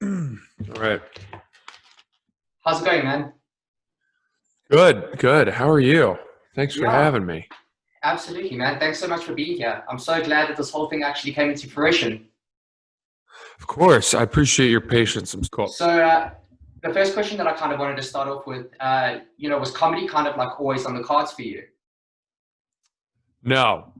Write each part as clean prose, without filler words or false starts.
All right. How's it going, man? Good, good. How are you? Thanks for Yeah, having me. absolutely, man. Thanks so much for being here. I'm so glad that this whole thing actually came into fruition. Of course, I appreciate your patience. I'm cool. So, the first question that I kind of wanted to start off with, was comedy kind of like always on the cards for you? No,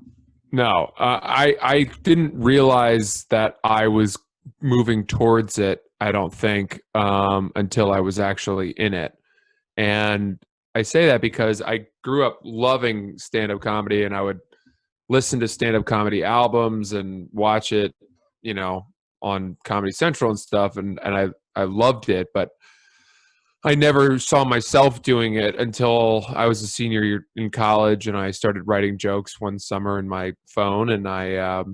no. I didn't realize that I was moving towards it. I don't think until I was actually in it. And I say that because I grew up loving stand-up comedy, and I would listen to stand-up comedy albums and watch it, you know, on Comedy Central and stuff, and I loved it, but I never saw myself doing it until I was a senior year in college, and I started writing jokes one summer in my phone, and I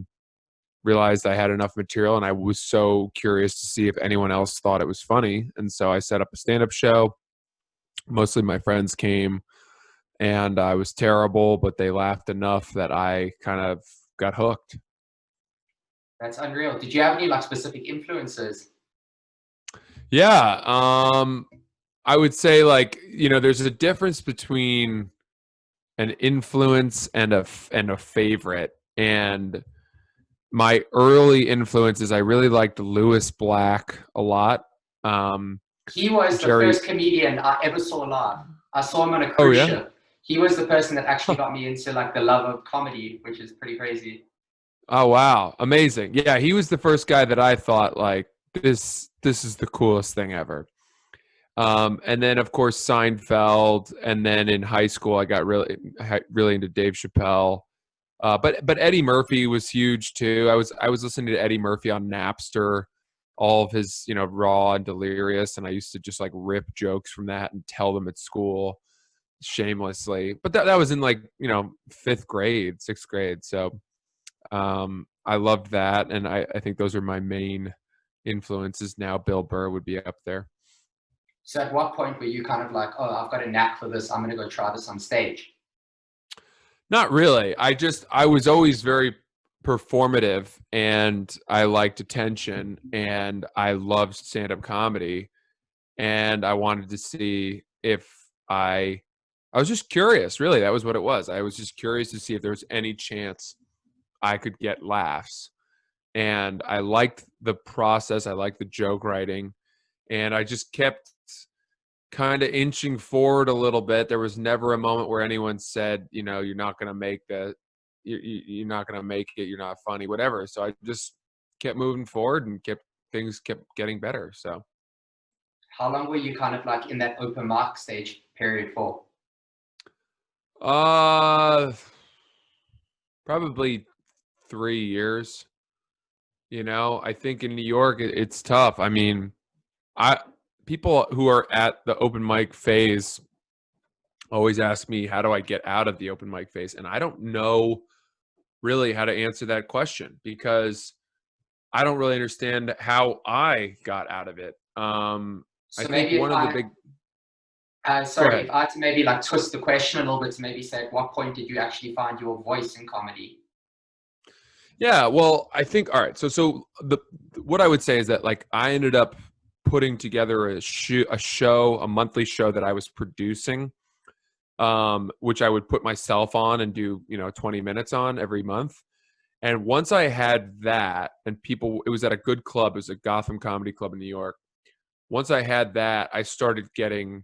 realized I had enough material, and I was so curious to see if anyone else thought it was funny, and so I set up a stand-up show. Mostly my friends came, and I was terrible, but they laughed enough that I kind of got hooked. That's unreal. Did you have any like specific influences? Yeah, I would say, like, there's a difference between an influence and a favorite. And my early influences, I really liked Lewis Black a lot. Um, He was the Jerry. first comedian I ever saw live. I saw him on a Oh cruise yeah. ship. He was the person that actually got me into like the love of comedy, which is pretty crazy. Oh wow, amazing. Yeah, he was the first guy that I thought, like, this is the coolest thing ever. And then of course Seinfeld, and then in high school I got really into Dave Chappelle. But Eddie Murphy was huge too. I was listening to Eddie Murphy on Napster, all of his, Raw and Delirious, and I used to just like rip jokes from that and tell them at school shamelessly. But that was in, like, fifth grade, sixth grade. So I loved that, and I think those are my main influences now. Bill Burr would be up there. So, at what point were you kind of like, oh, I've got a knack for this. I'm going to go try this on stage? Not really. I was always very performative, and I liked attention, and I loved stand-up comedy, and I wanted to see if I was just curious, really. That was what it was. I was just curious to see if there was any chance I could get laughs. And I liked the process, I liked the joke writing, and I just kept kind of inching forward a little bit. There was never a moment where anyone said, you're not going to make you're not going to make it. You're not funny, whatever. So I just kept moving forward, and things kept getting better. So, How long were you kind of like in that open mic stage period for? uh, probably 3 years. I think in New York, it's tough. I mean, I people who are at the open mic phase always ask me, how do I get out of the open mic phase? And I don't know really how to answer that question, because I don't really understand how I got out of it. I So think maybe one of the big Go sorry, ahead. if I had to maybe like twist the question a little bit to maybe say, at what point did you actually find your voice in comedy? Yeah, well, I think, all right. So the what I would say is that, like, I ended up putting together a monthly show that I was producing, which I would put myself on and do, 20 minutes on every month. And once I had that, and it was at a good club, it was a Gotham Comedy Club in New York. Once I had that, I started getting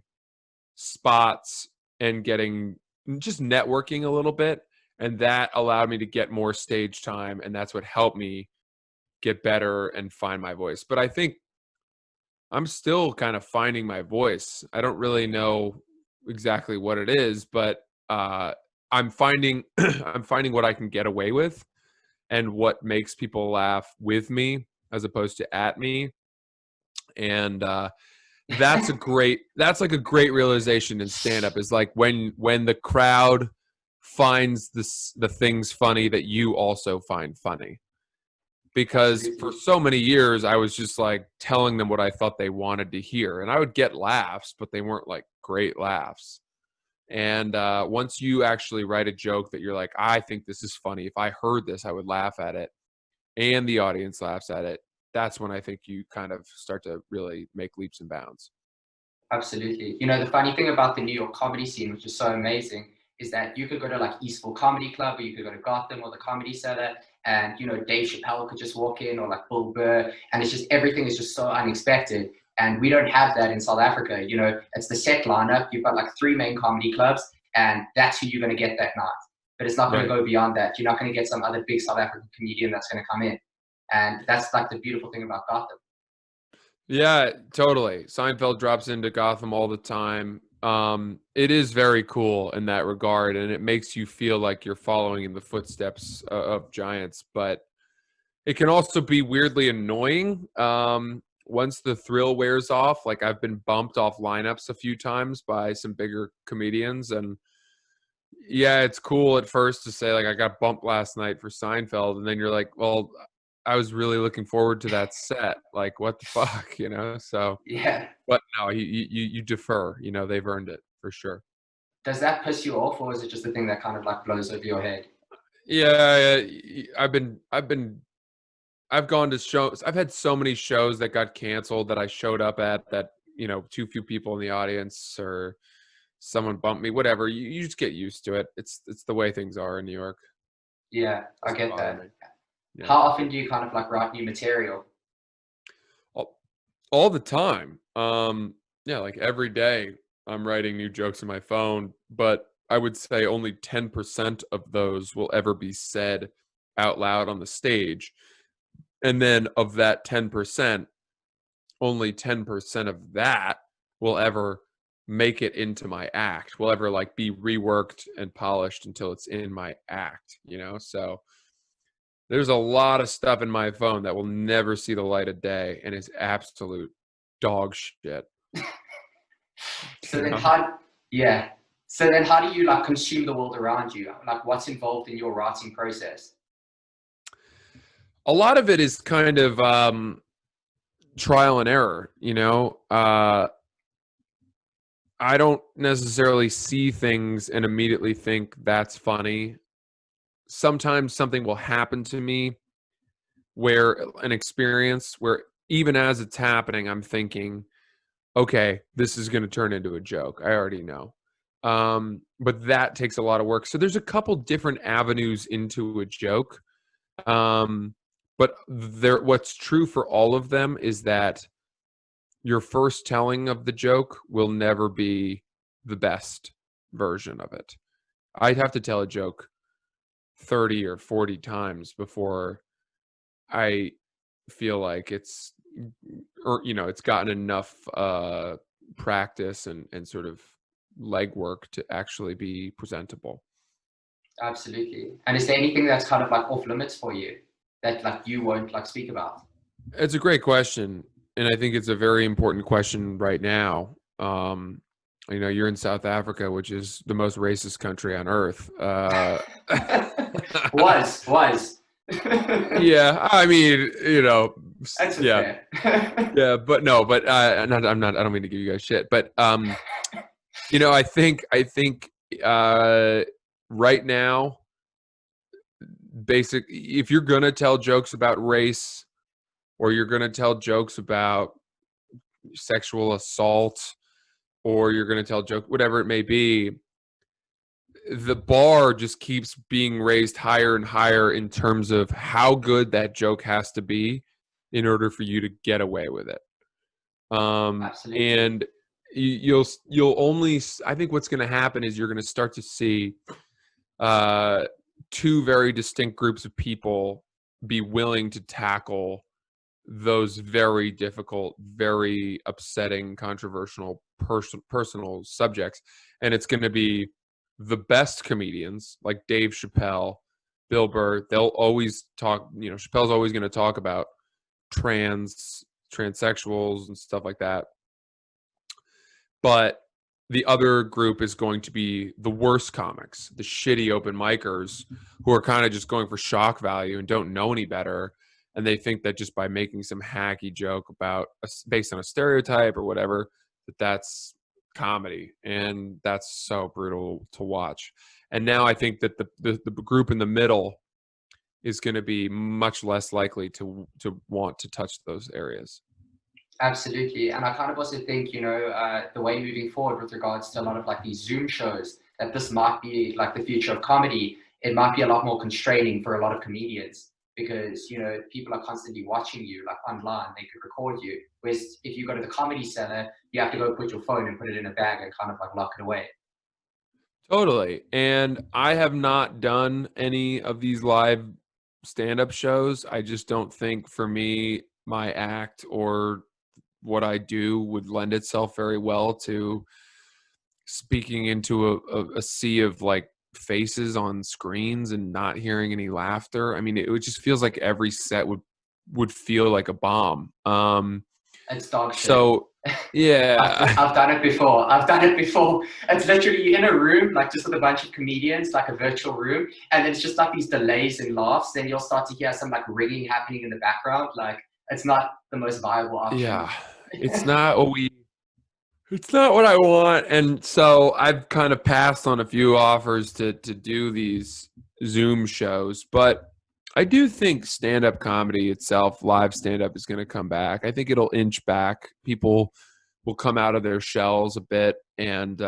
spots and getting just networking a little bit. And that allowed me to get more stage time. And that's what helped me get better and find my voice. But I think I'm still kind of finding my voice. I don't really know exactly what it is, but I'm finding I'm finding what I can get away with, and what makes people laugh with me as opposed to at me. And that's like a great realization in stand up, is like when the crowd finds the things funny that you also find funny. Because for Absolutely. so many years I was just like telling them what I thought they wanted to hear, and I would get laughs, but they weren't like great laughs. And once you actually write a joke that you're like, I think this is funny, if I heard this I would laugh at it, and the audience laughs at it, that's when I think you kind of start to really make leaps and bounds. Absolutely. You know, the funny thing about the New York comedy scene, which is so amazing, is that you could go to like Eastville Comedy Club, or you could go to Gotham or the Comedy Cellar, and you know, Dave Chappelle could just walk in, or like Bill Burr, and it's just everything is just so unexpected. And we don't have that in South Africa. You know, it's the set lineup. You've got like three main comedy clubs, and that's who you're going to get that night. But it's not going to Right. go beyond that. You're not going to get some other big South African comedian that's going to come in. And that's like the beautiful thing about Gotham. Yeah, totally. Seinfeld drops into Gotham all the time. It is very cool in that regard, and it makes you feel like you're following in the footsteps of giants. But it can also be weirdly annoying. Once the thrill wears off, like I've been bumped off lineups a few times by some bigger comedians, and yeah, it's cool at first to say like I got bumped last night for Seinfeld, and then you're like, well, I was really looking forward to that set. Like, what the fuck, you know? So, Yeah. but no, you defer. You know, they've earned it for sure. Does that piss you off, or is it just the thing that kind of like blows over your head? Yeah, I've gone to shows. I've had so many shows that got canceled that I showed up at that, you know, too few people in the audience or someone bumped me, whatever. You just get used to it. It's the way things are in New York. Yeah, I Doesn't get bother that. me. Yeah. How often do you kind of like write new material? All, all the time. Yeah, like every day I'm writing new jokes in my phone, but I would say only 10% of those will ever be said out loud on the stage. And then of that 10%, only 10% of that will ever make it into my act, will ever like be reworked and polished until it's in my act, you know? So there's a lot of stuff in my phone that will never see the light of day and is absolute dog shit, So you then know? yeah. So then how do you like consume the world around you? Like what's involved in your writing process? A lot of it is kind of trial and error, you know? I don't necessarily see things and immediately think that's funny. Sometimes something will happen to me where an experience where even as it's happening, I'm thinking, okay, this is going to turn into a joke. I already know. But that takes a lot of work. So there's a couple different avenues into a joke. But what's true for all of them is that your first telling of the joke will never be the best version of it. I'd have to tell a joke 30 or 40 times before I feel like it's, or you know, it's gotten enough practice and sort of legwork to actually be presentable. Absolutely. And is there anything that's kind of like off limits for you that like you won't like speak about? It's a great question, and I think it's a very important question right now. You know, you're in South Africa, which is the most racist country on earth. Was. Yeah, I mean, you know, That's yeah, fair. yeah, but no, but I'm not. I don't mean to give you guys shit, but you know, I think right now, basic. If you're gonna tell jokes about race, or you're gonna tell jokes about sexual assault, or you're gonna tell joke, whatever it may be, the bar just keeps being raised higher and higher in terms of how good that joke has to be in order for you to get away with it. Absolutely. And you'll only, I think what's going to happen is you're going to start to see uh, two very distinct groups of people be willing to tackle those very difficult, very upsetting, controversial, personal subjects, and it's going to be the best comedians like Dave Chappelle, Bill Burr. They'll always talk. You know, Chappelle's always going to talk about transsexuals and stuff like that. But the other group is going to be the worst comics, the shitty open micers who are kind of just going for shock value and don't know any better. And they think that just by making some hacky joke about based on a stereotype or whatever, that's comedy. And that's so brutal to watch. And now I think that the group in the middle is going to be much less likely to want to touch those areas. Absolutely. And I kind of also think, the way moving forward with regards to a lot of like these Zoom shows, that this might be like the future of comedy. It might be a lot more constraining for a lot of comedians because, people are constantly watching you like online, they could record you. Whereas if you go to the comedy cellar, you have to go put your phone and put it in a bag and kind of like lock it away. Totally. And I have not done any of these live stand-up shows. I just don't think for me, my act or what I do would lend itself very well to speaking into a sea of like faces on screens and not hearing any laughter. I mean, it just feels like every set would feel like a bomb. It's dog shit. So yeah, I've done it before. It's literally in a room, like just with a bunch of comedians, like a virtual room, and it's just like these delays and laughs. Then you'll start to hear some like ringing happening in the background. Like it's not the most viable option. yeah, it's not what I want. And so I've kind of passed on a few offers to do these Zoom shows, but I do think stand-up comedy itself, live stand-up, is going to come back. I think it'll inch back. People will come out of their shells a bit, and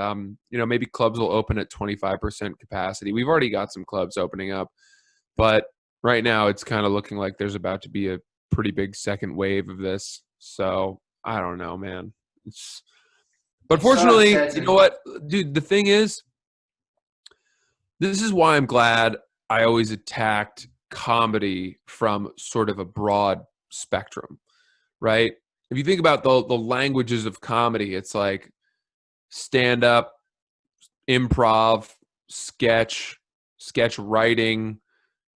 maybe clubs will open at 25% capacity. We've already got some clubs opening up, but right now it's kind of looking like there's about to be a pretty big second wave of this. So I don't know, man. But fortunately, you know what, dude, the thing is, this is why I'm glad I always attacked comedy from sort of a broad spectrum, right? If you think about the languages of comedy, it's like stand up, improv, sketch writing,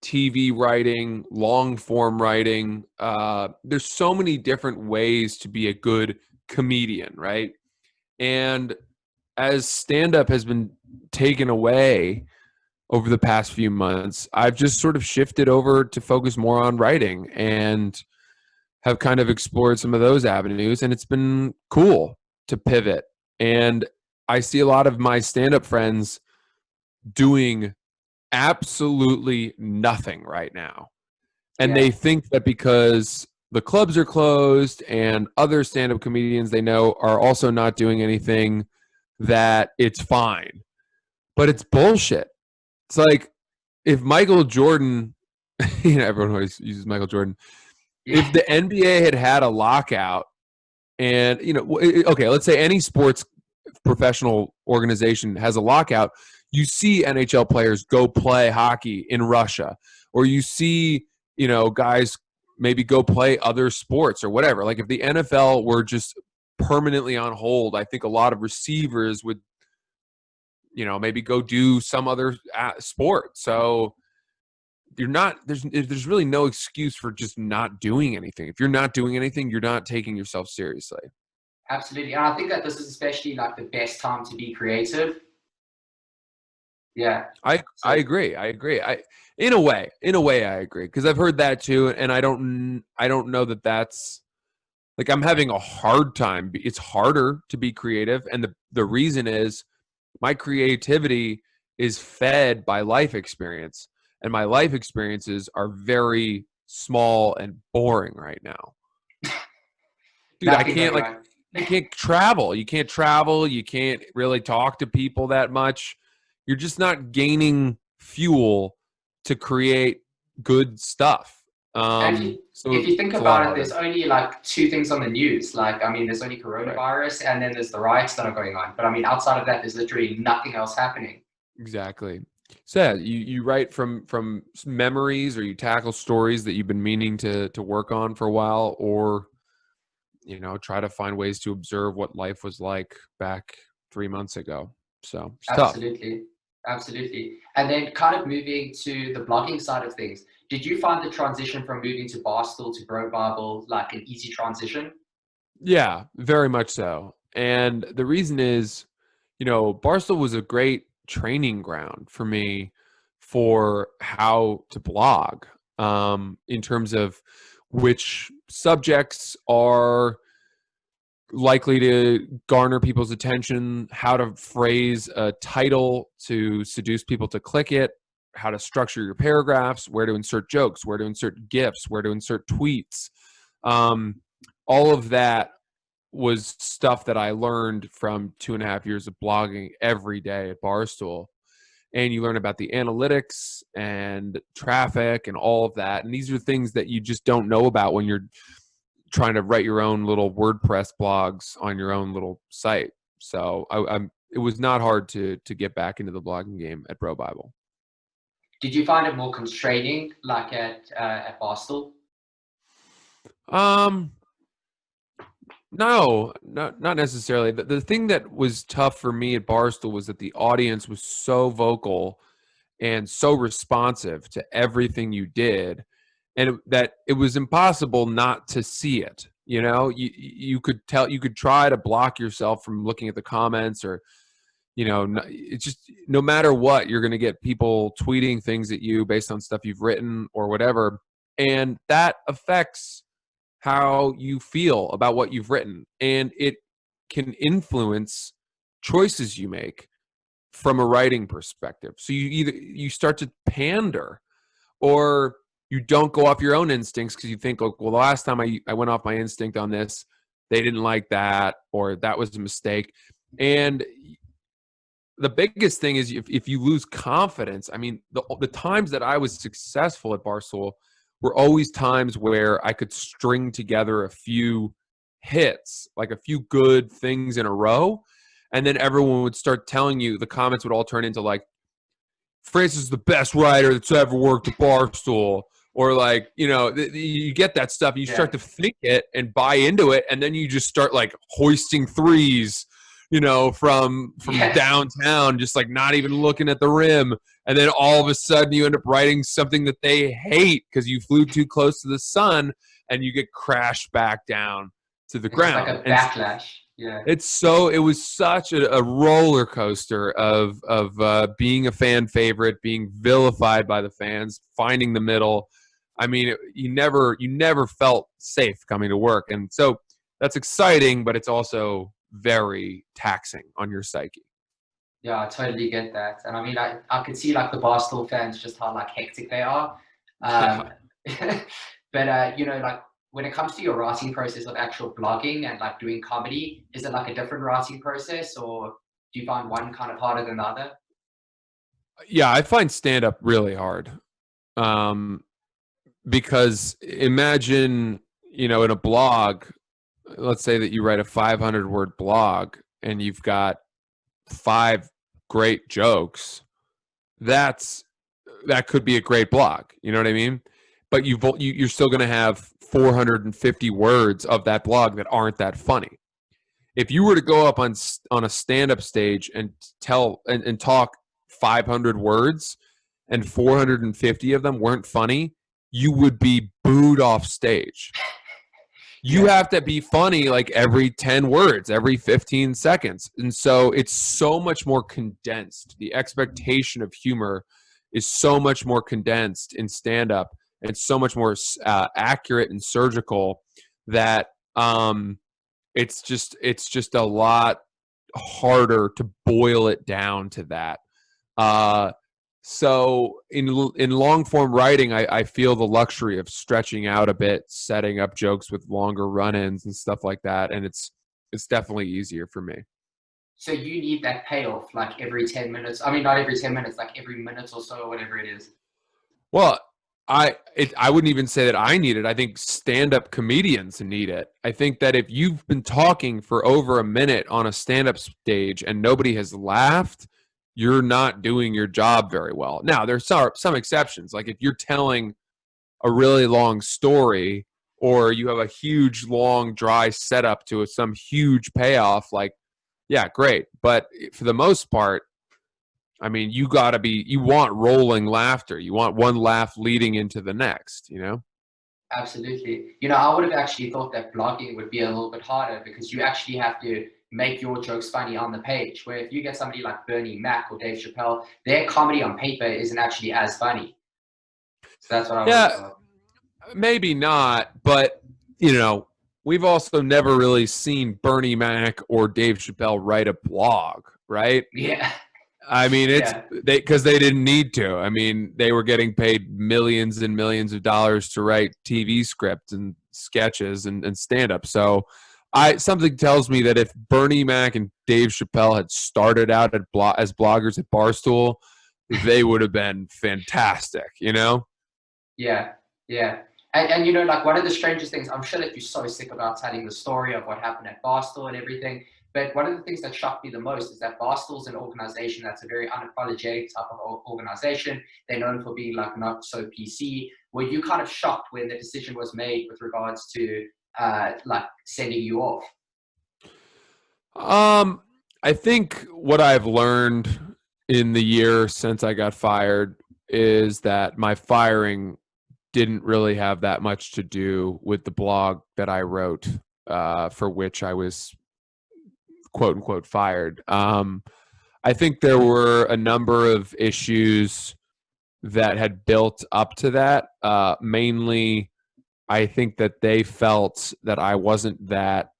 TV writing, long form writing. There's so many different ways to be a good comedian, right? And as stand up has been taken away over the past few months, I've just sort of shifted over to focus more on writing and have kind of explored some of those avenues. And it's been cool to pivot. And I see a lot of my stand-up friends doing absolutely nothing right now. And they think that because the clubs are closed and other stand-up comedians they know are also not doing anything, that it's fine. But it's bullshit. It's like if Michael Jordan, everyone always uses Michael Jordan. If the NBA had a lockout and, okay, let's say any sports professional organization has a lockout, you see NHL players go play hockey in Russia, or you see, guys maybe go play other sports or whatever. Like if the NFL were just permanently on hold, I think a lot of receivers would, maybe go do some other sport. So there's really no excuse for just not doing anything. If you're not doing anything, you're not taking yourself seriously. Absolutely. And I think that this is especially like the best time to be creative. Yeah. I agree. In a way I agree, because I've heard that too, and I don't know that that's like, I'm having a hard time. It's harder to be creative, and the reason is my creativity is fed by life experience, and my life experiences are very small and boring right now. Dude, I can't you can't travel. You can't really talk to people that much. You're just not gaining fuel to create good stuff. If you think about it, there's only like two things on the news. Like, I mean, there's only coronavirus, and then there's the riots that are going on. But I mean, outside of that, there's literally nothing else happening. Exactly. So yeah, you write from memories, or you tackle stories that you've been meaning to work on for a while, or try to find ways to observe what life was like back 3 months ago. So it's Absolutely. tough. Absolutely. And then kind of moving to the blogging side of things, did you find the transition from moving to Barstool to Bro Bible like an easy transition? Yeah, very much so. And the reason is, Barstool was a great training ground for me for how to blog, in terms of which subjects are likely to garner people's attention, how to phrase a title to seduce people to click it, how to structure your paragraphs, where to insert jokes, where to insert GIFs, where to insert tweets. All of that was stuff that I learned from 2.5 years of blogging every day at Barstool. And you learn about the analytics and traffic and all of that. And these are things that you just don't know about when you're trying to write your own little WordPress blogs on your own little site. So it was not hard to get back into the blogging game at Bro Bible. Did you find it more constraining, like at Barstool? No, not necessarily. The thing that was tough for me at Barstool was that the audience was so vocal and so responsive to everything you did, and that it was impossible not to see it. You know, you could tell, you could try to block yourself from looking at the comments, or it's just, no matter what, you're going to get people tweeting things at you based on stuff you've written or whatever, and that affects how you feel about what you've written, and it can influence choices you make from a writing perspective. So you start to pander, or you don't go off your own instincts because you think, oh, well, the last time I went off my instinct on this, they didn't like that, or that was a mistake. And the biggest thing is if you lose confidence, I mean, the times that I was successful at Barstool were always times where I could string together a few hits, like a few good things in a row. And then everyone would start telling you, the comments would all turn into like, Francis is the best writer that's ever worked at Barstool. Or like, you get that stuff, and you start to think it and buy into it. And then you just start like hoisting threes, from downtown, just like not even looking at the rim. And then all of a sudden you end up writing something that they hate because you flew too close to the sun, and you get crashed back down to the ground. It's like a backlash. Yeah. It was such a roller coaster of being a fan favorite, being vilified by the fans, finding the middle. I mean, you never felt safe coming to work. And so that's exciting, but it's also very taxing on your psyche. Yeah, I totally get that. And I mean, I could see like the Barstool fans, just how like hectic they are. But like when it comes to your writing process of actual blogging and like doing comedy, is it like a different writing process, or do you find one kind of harder than the other? Yeah, I find stand-up really hard. Because imagine, in a blog, let's say that you write a 500-word blog and you've got 5 great jokes. That could be a great blog. You know what I mean? But you're still going to have 450 words of that blog that aren't that funny. If you were to go up on a stand-up stage and tell and talk 500 words and 450 of them weren't funny, you would be booed off stage. You have to be funny like every 10 words, every 15 seconds. And so it's so much more condensed. The expectation of humor is so much more condensed in stand-up, and so much more accurate and surgical that it's just a lot harder to boil it down to that. So in long form writing, I feel the luxury of stretching out a bit, setting up jokes with longer run-ins and stuff like that, and it's definitely easier for me. So you need that payoff like every 10 minutes. I mean, not every 10 minutes, like every minute or so, or whatever it is. Well, I wouldn't even say that I need it. I think stand-up comedians need it. I think that if you've been talking for over a minute on a stand-up stage and nobody has laughed, you're not doing your job very well. Now, there's some exceptions. Like if you're telling a really long story, or you have a huge, long, dry setup to some huge payoff, like, yeah, great. But for the most part, I mean, you want rolling laughter. You want one laugh leading into the next, Absolutely. I would have actually thought that blogging would be a little bit harder, because you actually have to make your jokes funny on the page. Where if you get somebody like Bernie Mac or Dave Chappelle, their comedy on paper isn't actually as funny. So that's what I would thought. Maybe not, but we've also never really seen Bernie Mac or Dave Chappelle write a blog, right? Yeah. I mean, it's Yeah. because they didn't need to. I mean, they were getting paid millions and millions of dollars to write TV scripts and sketches and stand up. So, something tells me that if Bernie Mac and Dave Chappelle had started out as bloggers at Barstool, they would have been fantastic. You know? Yeah, yeah. And you know, like one of the strangest things, I'm sure that you're so sick about telling the story of what happened at Barstool and everything. But one of the things that shocked me the most is that Barstool's an organization that's a very unapologetic type of organization. They're known for being like not so PC. Were you kind of shocked when the decision was made with regards to like sending you off? I think what I've learned in the year since I got fired is that my firing didn't really have that much to do with the blog that I wrote, for which I was quote unquote fired. I think there were a number of issues that had built up to that. Mainly, I think that they felt that I wasn't that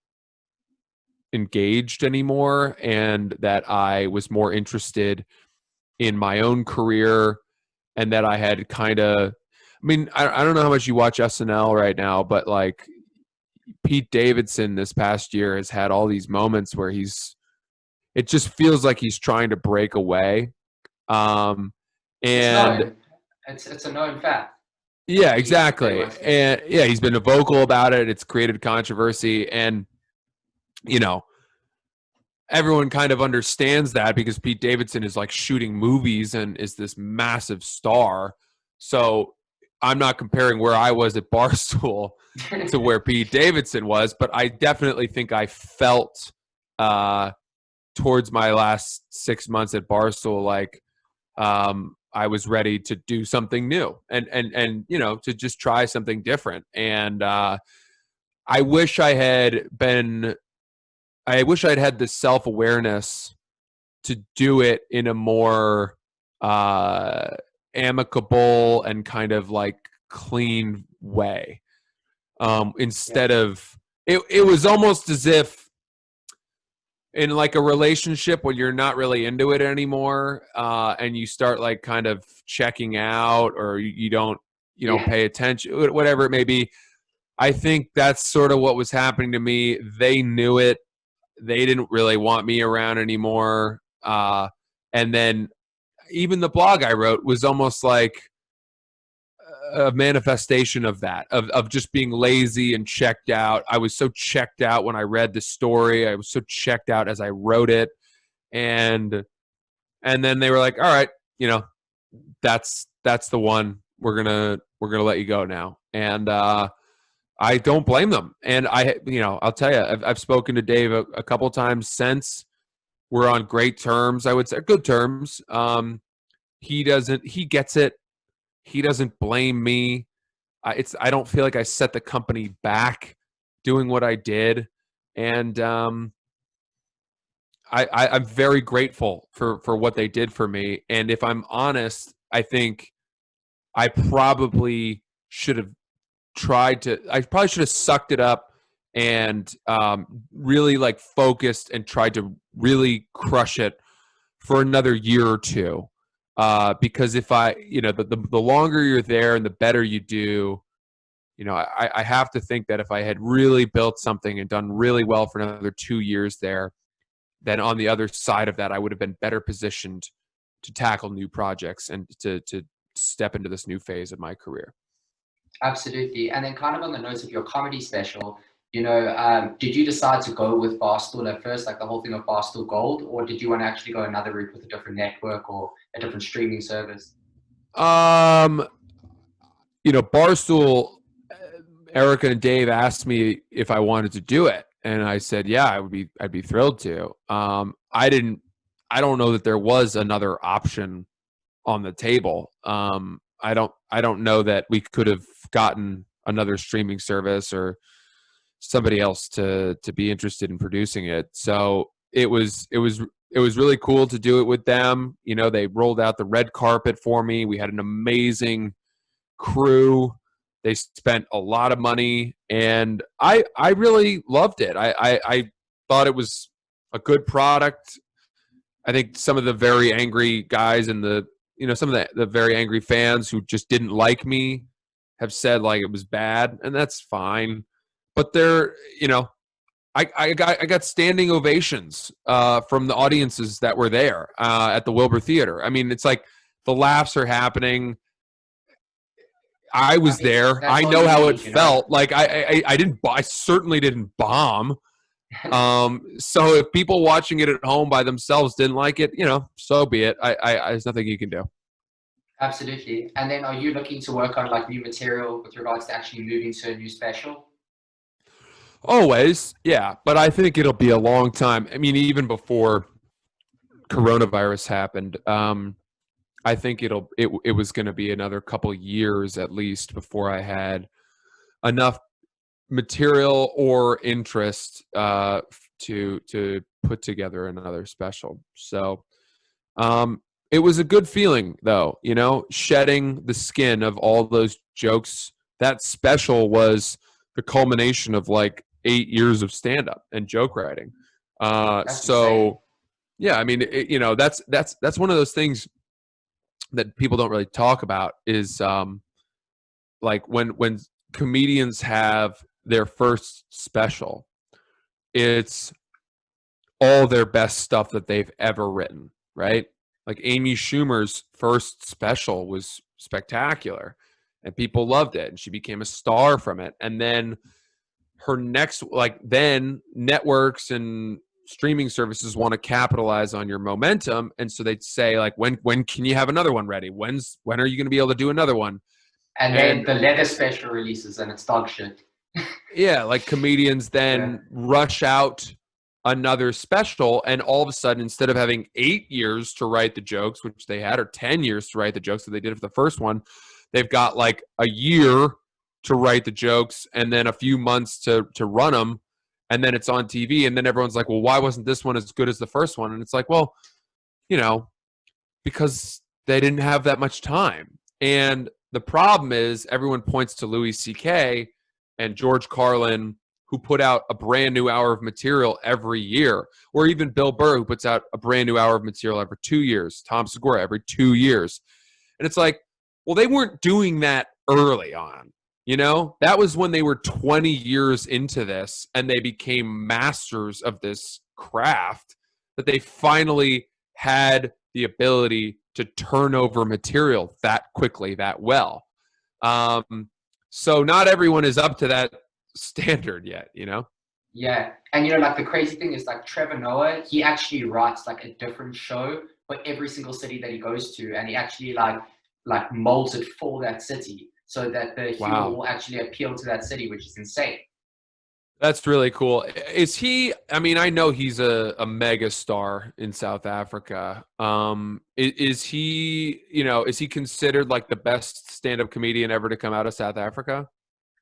engaged anymore and that I was more interested in my own career and that I had kind of, I mean, I don't know how much you watch SNL right now, but like Pete Davidson this past year has had all these moments where it just feels like he's trying to break away. Um, It's and known. It's a known fact. yeah, He pretty exactly. much is. And yeah, he's been vocal about it. It's created controversy. And, you know, everyone kind of understands that because Pete Davidson is like shooting movies and is this massive star. So I'm not comparing where I was at Barstool to where Pete Davidson was, but I definitely think I felt towards my last 6 months at Barstool like I was ready to do something new and you know to just try something different. And I wish I had been I wish I'd had the self awareness to do it in a more uh, amicable and kind of like clean way. Yeah, Instead of it was almost as if in like a relationship when you're not really into it anymore, and you start like kind of checking out, or you don't yeah, pay attention, whatever it may be. I think that's sort of what was happening to me. They knew it. They didn't really want me around anymore. And then even the blog I wrote was almost like a manifestation of that, of just being lazy and checked out. I was so checked out when I read the story. I was so checked out as I wrote it. And then they were like, all right, you know, that's the one. We're gonna let you go now. And I don't blame them. And I'll tell you, I've spoken to Dave a couple times since. We're on great terms, I would say, good terms. He gets it. He doesn't blame me. I don't feel like I set the company back doing what I did. And I'm very grateful for what they did for me. And if I'm honest, I think I probably should have I probably should have sucked it up and really like focused and tried to really crush it for another year or two. Because if the longer you're there and the better you do, I have to think that if I had really built something and done really well for another 2 years there, then on the other side of that, I would have been better positioned to tackle new projects and to step into this new phase of my career. absolutely. And then kind of on the notes of your comedy special, you know, did you decide to go with Barstool at first, like the whole thing of Barstool Gold, or did you want to actually go another route with a different network or a different streaming service? Um, Barstool, Erica and Dave asked me if I wanted to do it, and I said, yeah, I'd be thrilled to. I don't know that there was another option on the table. I don't know that we could have gotten another streaming service or somebody else to be interested in producing it. So it was really cool to do it with them. They rolled out the red carpet for me. We had an amazing crew. They spent a lot of money, and I really loved it. I thought it was a good product. I think some of the very angry guys and some of the very angry fans who just didn't like me have said like it was bad, and that's fine. But they're, I got standing ovations from the audiences that were there at the Wilbur Theater. I mean, it's like the laughs are happening. I was there. That's I all know you how need, it felt. Like I didn't. I certainly didn't bomb. So if people watching it at home by themselves didn't like it, so be it. There's nothing you can do. Absolutely. And then are you looking to work on like new material with regards to actually moving to a new special? Always, yeah. But I think it'll be a long time. I mean, even before coronavirus happened, I think it was going to be another couple years at least before I had enough material or interest to put together another special. So it was a good feeling, though, shedding the skin of all those jokes. That special was the culmination of like 8 years of stand-up and joke writing. That's insane. Yeah, I mean, that's one of those things that people don't really talk about is like when comedians have their first special, it's all their best stuff that they've ever written, right? Like Amy Schumer's first special was spectacular and people loved it and she became a star from it. And then her next, like, then networks and streaming services want to capitalize on your momentum, and so they'd say like, when can you have another one ready? When are you going to be able to do another one? And then the leather special releases and it's dog shit. Yeah, like comedians then rush out another special, and all of a sudden, instead of having 8 years to write the jokes, which they had, or 10 years to write the jokes that they did for the first one, they've got like a year to write the jokes and then a few months to run them, and then it's on TV, and then everyone's like, well, why wasn't this one as good as the first one? And it's like, well, because they didn't have that much time. And the problem is everyone points to Louis C.K. and George Carlin, who put out a brand new hour of material every year, or even Bill Burr, who puts out a brand new hour of material every 2 years, Tom Segura every 2 years. And it's like, well, they weren't doing that early on. That was when they were 20 years into this and they became masters of this craft, that they finally had the ability to turn over material that quickly, that well. So not everyone is up to that standard yet, Yeah. And like the crazy thing is like Trevor Noah, he actually writes like a different show for every single city that he goes to, and he actually like molds it for that city so that the humor will actually appeal to that city, which is insane. That's really cool. Is he, I mean, I know he's a mega star in South Africa. Is he, is he considered like the best stand-up comedian ever to come out of South Africa?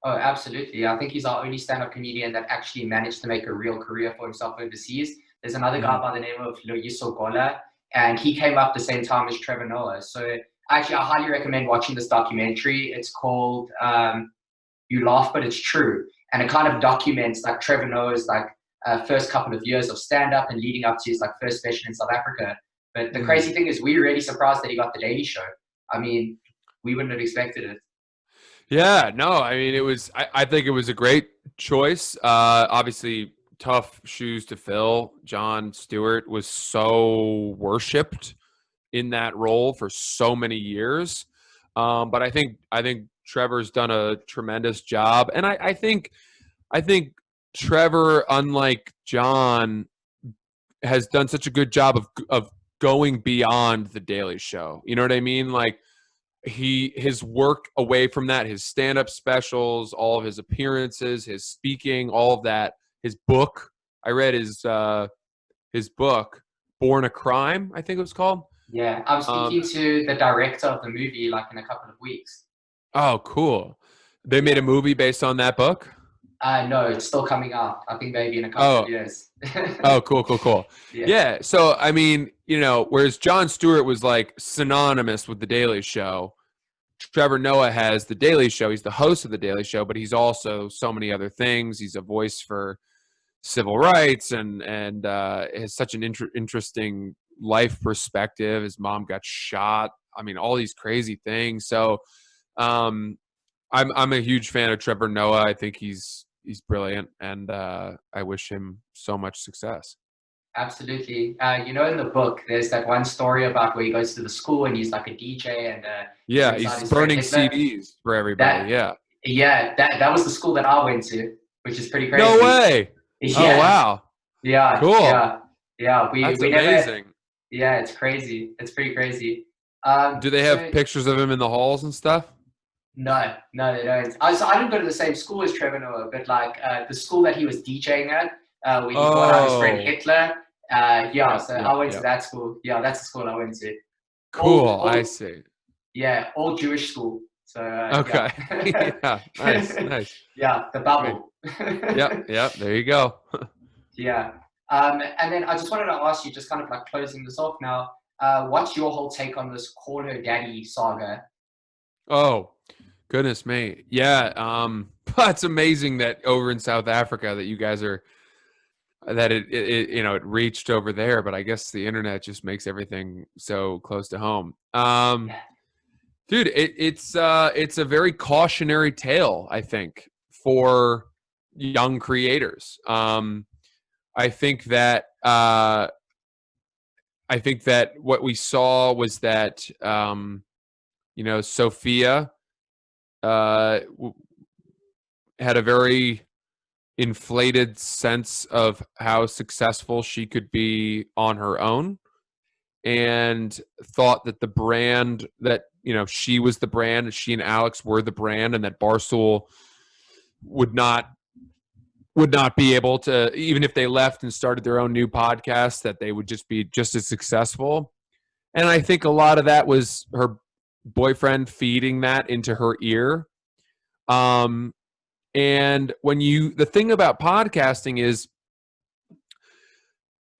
Oh, absolutely. I think he's our only stand-up comedian that actually managed to make a real career for himself overseas. There's another guy by the name of Loyiso Gola, and he came up the same time as Trevor Noah. So actually, I highly recommend watching this documentary. It's called You Laugh, But It's True. And it kind of documents like Trevor Noah's like first couple of years of stand-up and leading up to his like first special in South Africa. But the crazy thing is we were really surprised that he got the Daily Show. I mean, we wouldn't have expected it. Yeah, no, I mean, I think it was a great choice. Obviously, tough shoes to fill. Jon Stewart was so worshipped in that role for so many years. But I think Trevor's done a tremendous job. And I think Trevor, unlike Jon, has done such a good job of going beyond the Daily Show. You know what I mean? Like, his work away from that, his stand-up specials, all of his appearances, his speaking, all of that, his book. I read his book, Born a Crime, I think it was called. Yeah, I'm speaking to the director of the movie like in a couple of weeks. Oh, cool. They made a movie based on that book? No, it's still coming out. I think maybe in a couple of years. Oh, cool. Yeah. So, I mean, whereas Jon Stewart was like synonymous with The Daily Show, Trevor Noah has The Daily Show. He's the host of The Daily Show, but he's also so many other things. He's a voice for civil rights and has such an interesting life perspective. His mom got shot. I mean, all these crazy things. So I'm a huge fan of Trevor Noah. I think he's brilliant, and I wish him so much success. Absolutely. You know, in the book, there's that one story about where he goes to the school and he's like a DJ and he Yeah, brings out he's his friend burning Hitler. CDs for everybody. That, Yeah. yeah, that was the school that I went to, which is pretty No crazy. way. Oh Yeah, wow. yeah, Cool. yeah, yeah. That's We never. amazing. Yeah, it's crazy. It's pretty crazy. Do they have So pictures of him in the halls and stuff? no, no, they don't. So I didn't go to the same school as Trevor Noah, but like the school that he was DJing at, where he brought out his friend Oh. Hitler. Yeah, so I went to Yeah. that school. Yeah, that's the school I went to. Cool. I see. Yeah, all Jewish school. So Okay. yeah, Yeah. Nice. yeah, the Great. bubble. Yep. There you go. Yeah. And then I just wanted to ask you, just kind of like closing this off now, what's your whole take on this Call Her Daddy saga? Oh, goodness me. Yeah. It's amazing that over in South Africa that you guys are that it it reached over there, but I guess the internet just makes everything so close to home. Yeah. Dude, it's a very cautionary tale, I think, for young creators. I think that what we saw was that Sophia had a very inflated sense of how successful she could be on her own, and thought that the brand that she was the brand, and she and Alex were the brand, and that Barstool would not be able to, even if they left and started their own new podcast, that they would just be just as successful. And I think a lot of that was her boyfriend feeding that into her ear. And the thing about podcasting is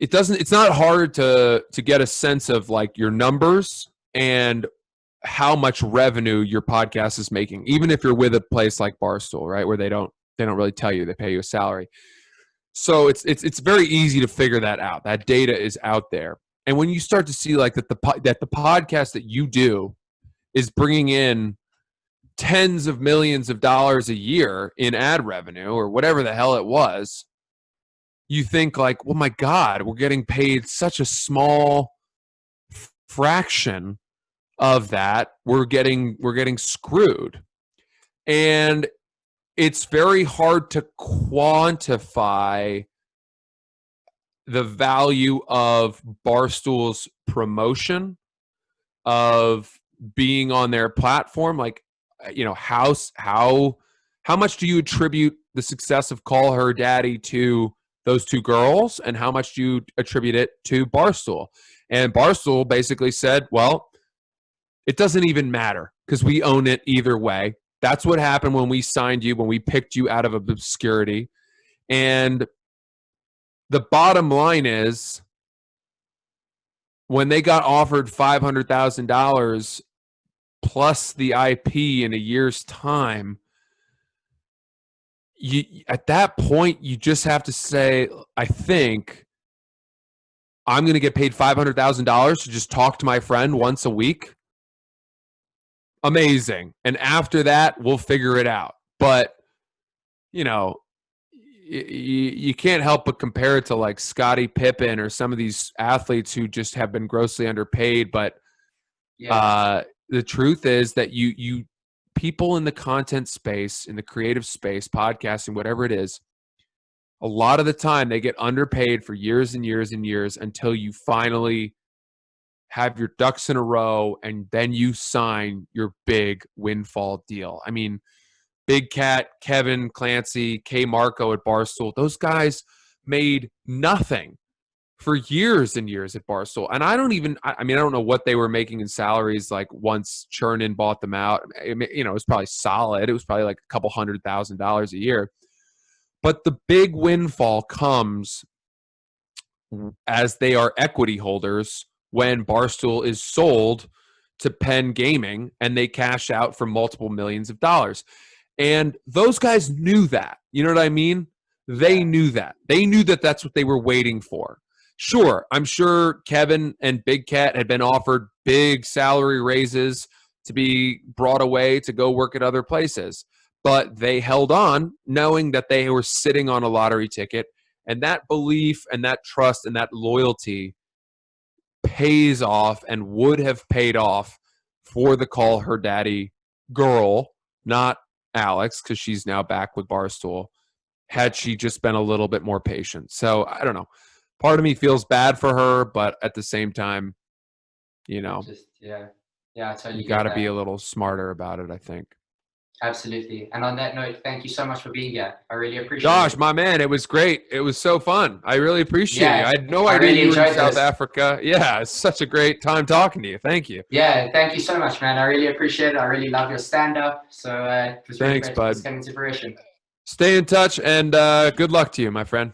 it's not hard to get a sense of like your numbers and how much revenue your podcast is making, even if you're with a place like Barstool, right, where they don't really tell you, they pay you a salary. So it's very easy to figure that out. That data is out there. And when you start to see like that the podcast that you do is bringing in tens of millions of dollars a year in ad revenue or whatever the hell it was, you think like, well, my God, we're getting paid such a small fraction of that. We're getting screwed. And it's very hard to quantify the value of Barstool's promotion, of being on their platform. Like, how much do you attribute the success of Call Her Daddy to those two girls, and how much do you attribute it to Barstool? And Barstool basically said, well, it doesn't even matter because we own it either way. That's what happened when we signed you, when we picked you out of obscurity. And the bottom line is, when they got offered $500,000 plus the IP in a year's time, at that point, you just have to say, I think I'm going to get paid $500,000 to just talk to my friend once a week. Amazing. And after that, we'll figure it out. But, you can't help but compare it to like Scottie Pippen or some of these athletes who just have been grossly underpaid. But the truth is that you people in the content space, in the creative space, podcasting, whatever it is, a lot of the time they get underpaid for years and years and years until you finally have your ducks in a row, and then you sign your big windfall deal. I mean, Big Cat, Kevin Clancy, K Marco at Barstool, those guys made nothing for years and years at Barstool. And I don't know what they were making in salaries like once Chernin bought them out. It was probably solid. It was probably like a couple $100,000 a year. But the big windfall comes as they are equity holders when Barstool is sold to Penn Gaming and they cash out for multiple millions of dollars. And those guys knew that. You know what I mean? They knew that. They knew that that's what they were waiting for. Sure, I'm sure Kevin and Big Cat had been offered big salary raises to be brought away to go work at other places, but they held on knowing that they were sitting on a lottery ticket. And that belief and that trust and that loyalty pays off and would have paid off for the Call Her Daddy girl, not Alex, because she's now back with Barstool, had she just been a little bit more patient. So I don't know. Part of me feels bad for her, but at the same time, you know, Just yeah, I totally you got get to be that. a little smarter about it, I think. Absolutely. And on that note, thank you so much for being here. I really appreciate Josh, it. my man, it was great. It was so fun. I really appreciate you. I Yeah, had no I idea really you were in enjoyed South this. Africa. Yeah, it's such a great time talking to you. Thank you. Yeah, thank you so much, man. I really appreciate it. I really love your stand up. So it was really Thanks, great for this bud. coming to fruition. Stay in touch and good luck to you, my friend.